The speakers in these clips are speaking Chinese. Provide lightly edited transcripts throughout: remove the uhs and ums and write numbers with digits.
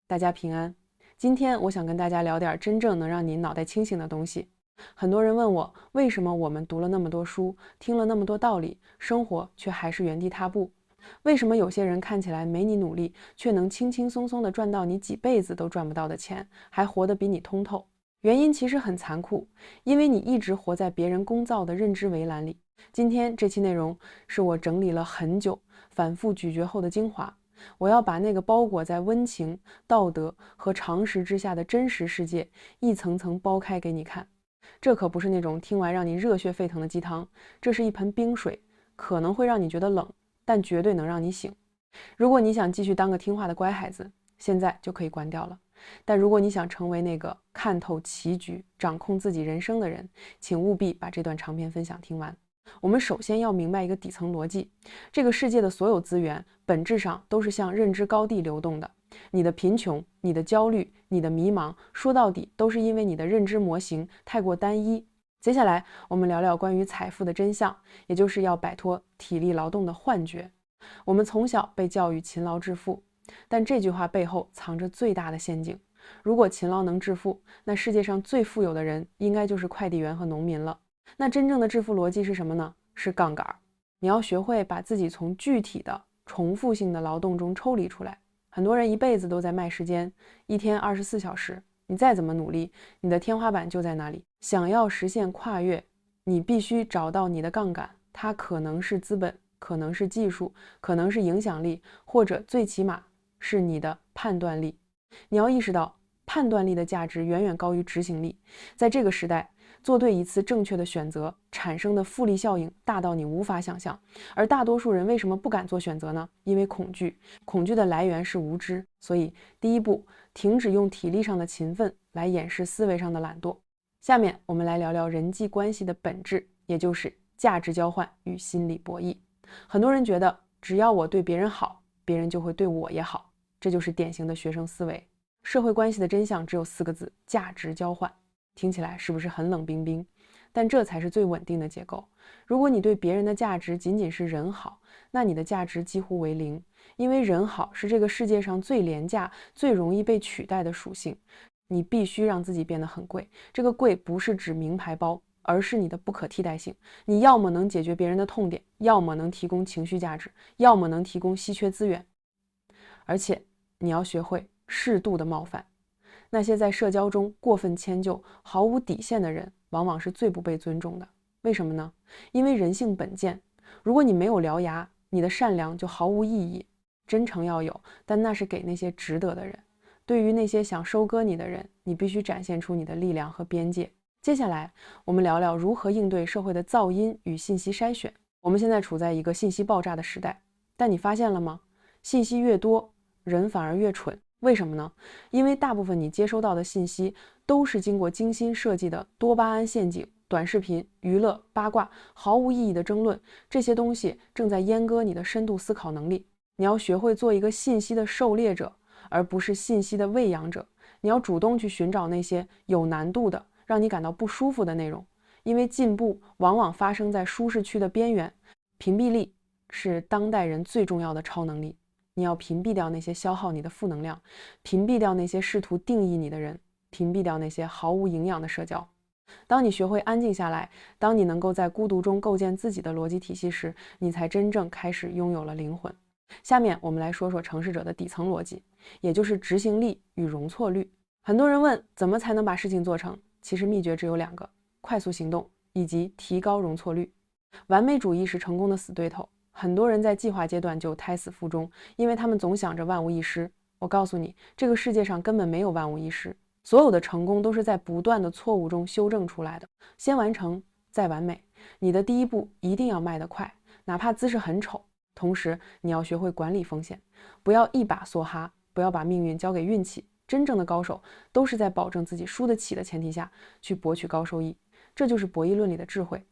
大家平安。今天我想跟大家聊点真正能让你脑袋清醒的东西。很多人问我，为什么我们读了那么多书，听了那么多道理，生活却还是原地踏步？为什么有些人看起来没你努力，却能轻轻松松地赚到你几辈子都赚不到的钱，还活得比你通透？原因其实很残酷，因为你一直活在别人公造的认知围栏里。今天这期内容是我整理了很久，反复咀嚼后的精华。我要把那个包裹在温情、道德和常识之下的真实世界一层层剥开给你看。这可不是那种听完让你热血沸腾的鸡汤，这是一盆冰水，可能会让你觉得冷，但绝对能让你醒。如果你想继续当个听话的乖孩子，现在就可以关掉了。但如果你想成为那个看透棋局、掌控自己人生的人，请务必把这段长篇分享听完。我们首先要明白一个底层逻辑，这个世界的所有资源本质上都是向认知高地流动的。你的贫穷、你的焦虑、你的迷茫，说到底都是因为你的认知模型太过单一。接下来我们聊聊关于财富的真相，也就是要摆脱体力劳动的幻觉。我们从小被教育勤劳致富，但这句话背后藏着最大的陷阱。如果勤劳能致富，那世界上最富有的人应该就是快递员和农民了。那真正的致富逻辑是什么呢？是杠杆。你要学会把自己从具体的重复性的劳动中抽离出来。很多人一辈子都在卖时间，一天24小时，你再怎么努力，你的天花板就在那里。想要实现跨越，你必须找到你的杠杆，它可能是资本，可能是技术，可能是影响力，或者最起码是你的判断力。你要意识到，判断力的价值远远高于执行力。在这个时代，做对一次正确的选择产生的复利效应大到你无法想象。而大多数人为什么不敢做选择呢？因为恐惧，恐惧的来源是无知。所以第一步，停止用体力上的勤奋来掩饰思维上的懒惰。下面我们来聊聊人际关系的本质，也就是价值交换与心理博弈。很多人觉得，只要我对别人好，别人就会对我也好，这就是典型的学生思维。社会关系的真相只有4个字：价值交换。听起来是不是很冷冰冰？但这才是最稳定的结构。如果你对别人的价值仅仅是人好，那你的价值几乎为零，因为人好是这个世界上最廉价、最容易被取代的属性。你必须让自己变得很贵，这个贵不是指名牌包，而是你的不可替代性。你要么能解决别人的痛点，要么能提供情绪价值，要么能提供稀缺资源。而且你要学会适度的冒犯。那些在社交中过分迁就、毫无底线的人，往往是最不被尊重的。为什么呢？因为人性本贱。如果你没有獠牙，你的善良就毫无意义。真诚要有，但那是给那些值得的人。对于那些想收割你的人，你必须展现出你的力量和边界。接下来，我们聊聊如何应对社会的噪音与信息筛选。我们现在处在一个信息爆炸的时代，但你发现了吗？信息越多，人反而越蠢。为什么呢？因为大部分你接收到的信息都是经过精心设计的多巴胺陷阱、短视频、娱乐、八卦、毫无意义的争论，这些东西正在阉割你的深度思考能力。你要学会做一个信息的狩猎者，而不是信息的喂养者。你要主动去寻找那些有难度的、让你感到不舒服的内容，因为进步往往发生在舒适区的边缘。屏蔽力是当代人最重要的超能力。你要屏蔽掉那些消耗你的负能量，屏蔽掉那些试图定义你的人，屏蔽掉那些毫无营养的社交。当你学会安静下来，当你能够在孤独中构建自己的逻辑体系时，你才真正开始拥有了灵魂。下面我们来说说成事者的底层逻辑，也就是执行力与容错率。很多人问，怎么才能把事情做成？其实秘诀只有2个：快速行动以及提高容错率。完美主义是成功的死对头。很多人在计划阶段就胎死腹中，因为他们总想着万无一失。我告诉你，这个世界上根本没有万无一失，所有的成功都是在不断的错误中修正出来的。先完成，再完美。你的第一步一定要迈得快，哪怕姿势很丑。同时，你要学会管理风险，不要一把梭哈，不要把命运交给运气。真正的高手都是在保证自己输得起的前提下去博取高收益，这就是博弈论里的智慧。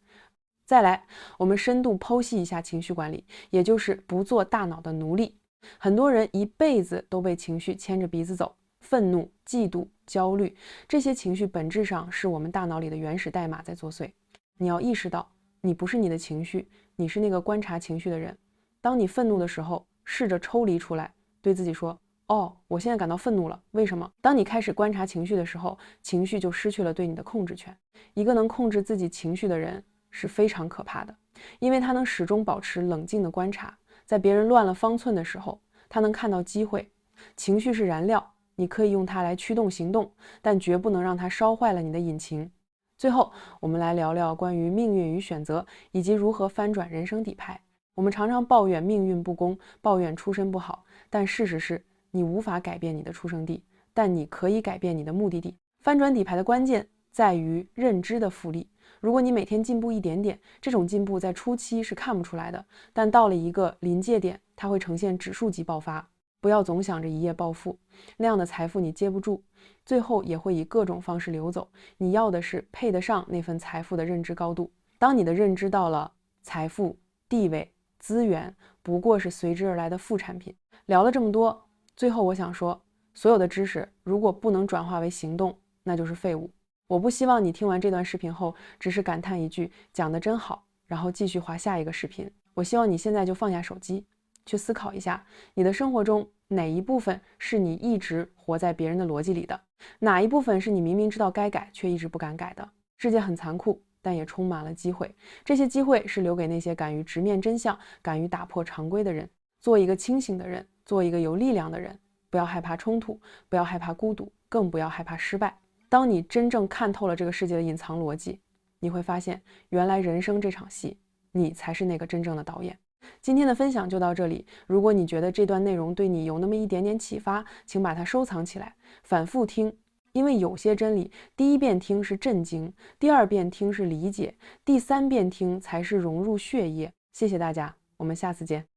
再来，我们深度剖析一下情绪管理，也就是不做大脑的奴隶。很多人一辈子都被情绪牵着鼻子走，愤怒、嫉妒、焦虑，这些情绪本质上是我们大脑里的原始代码在作祟。你要意识到，你不是你的情绪，你是那个观察情绪的人。当你愤怒的时候，试着抽离出来，对自己说：哦，我现在感到愤怒了，为什么？当你开始观察情绪的时候，情绪就失去了对你的控制权。一个能控制自己情绪的人是非常可怕的，因为他能始终保持冷静的观察，在别人乱了方寸的时候，他能看到机会。情绪是燃料，你可以用它来驱动行动，但绝不能让它烧坏了你的引擎。最后，我们来聊聊关于命运与选择，以及如何翻转人生底牌。我们常常抱怨命运不公，抱怨出身不好，但事实是，你无法改变你的出生地，但你可以改变你的目的地。翻转底牌的关键在于认知的复利。如果你每天进步一点点，这种进步在初期是看不出来的，但到了一个临界点，它会呈现指数级爆发。不要总想着一夜暴富，那样的财富你接不住，最后也会以各种方式流走。你要的是配得上那份财富的认知高度。当你的认知到了，财富、地位、资源不过是随之而来的副产品。聊了这么多，最后我想说，所有的知识如果不能转化为行动，那就是废物。我不希望你听完这段视频后只是感叹一句讲得真好，然后继续划下一个视频。我希望你现在就放下手机，去思考一下，你的生活中哪一部分是你一直活在别人的逻辑里的，哪一部分是你明明知道该改却一直不敢改的。世界很残酷，但也充满了机会，这些机会是留给那些敢于直面真相、敢于打破常规的人。做一个清醒的人，做一个有力量的人，不要害怕冲突，不要害怕孤独，更不要害怕失败。当你真正看透了这个世界的隐藏逻辑，你会发现，原来人生这场戏，你才是那个真正的导演。今天的分享就到这里，如果你觉得这段内容对你有那么一点点启发，请把它收藏起来，反复听，因为有些真理，第一遍听是震惊，第二遍听是理解，第三遍听才是融入血液。谢谢大家，我们下次见。